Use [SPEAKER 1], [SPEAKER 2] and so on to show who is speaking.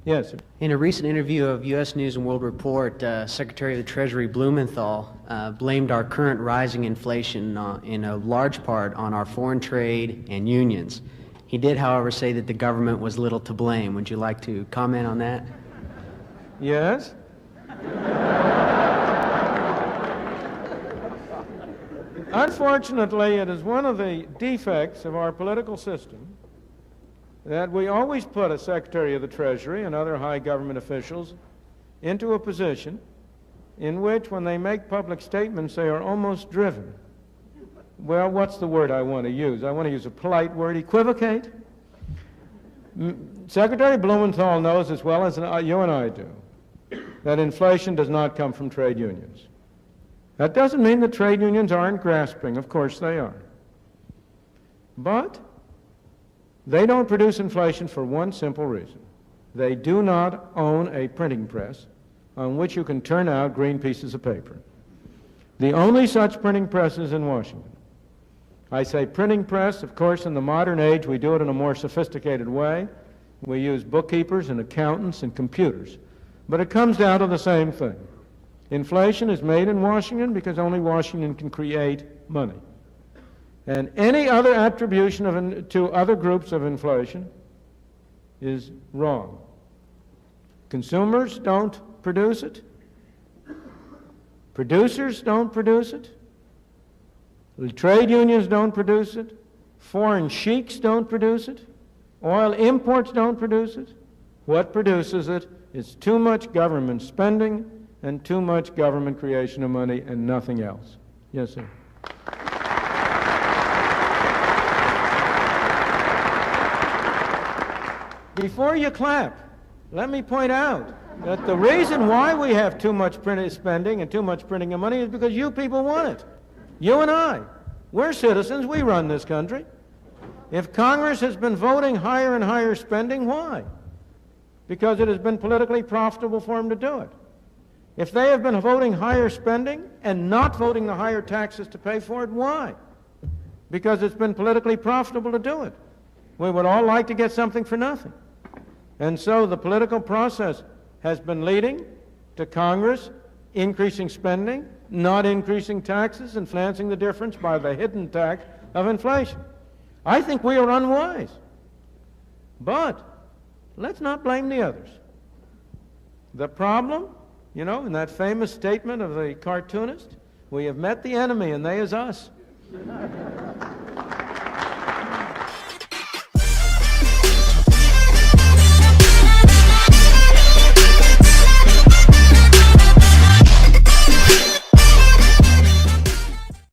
[SPEAKER 1] Yes, sir.
[SPEAKER 2] In a recent interview of U.S. News and World Report, Secretary of the Treasury Blumenthal blamed our current rising inflation in a large part on our foreign trade and unions. He did, however, say that the government was little to blame. Would you like to comment on that?
[SPEAKER 1] Yes. Unfortunately, it is one of the defects of our political system that we always put a Secretary of the Treasury and other high government officials into a position in which, when they make public statements, they are almost driven. Well, what's the word I want to use? I want to use a polite word, equivocate. Secretary Blumenthal knows as well as you and I do that inflation does not come from trade unions. That doesn't mean that trade unions aren't grasping. Of course they are. But they don't produce inflation for one simple reason. They do not own a printing press on which you can turn out green pieces of paper. The only such printing press is in Washington. I say printing press, of course, in the modern age we do it in a more sophisticated way. We use bookkeepers and accountants and computers. But it comes down to the same thing. Inflation is made in Washington because only Washington can create money. And any other attribution to other groups of inflation is wrong. Consumers don't produce it. Producers don't produce it. The trade unions don't produce it. Foreign sheiks don't produce it. Oil imports don't produce it. What produces it is too much government spending and too much government creation of money and nothing else. Yes, sir. Before you clap, let me point out that the reason why we have too much printed spending and too much printing of money is because you people want it. You and I. We're citizens. We run this country. If Congress has been voting higher and higher spending, why? Because it has been politically profitable for them to do it. If they have been voting higher spending and not voting the higher taxes to pay for it, why? Because it's been politically profitable to do it. We would all like to get something for nothing. And so the political process has been leading to Congress increasing spending, not increasing taxes, and financing the difference by the hidden tax of inflation. I think we are unwise. But let's not blame the others. The problem, you know, in that famous statement of the cartoonist, we have met the enemy and they is us.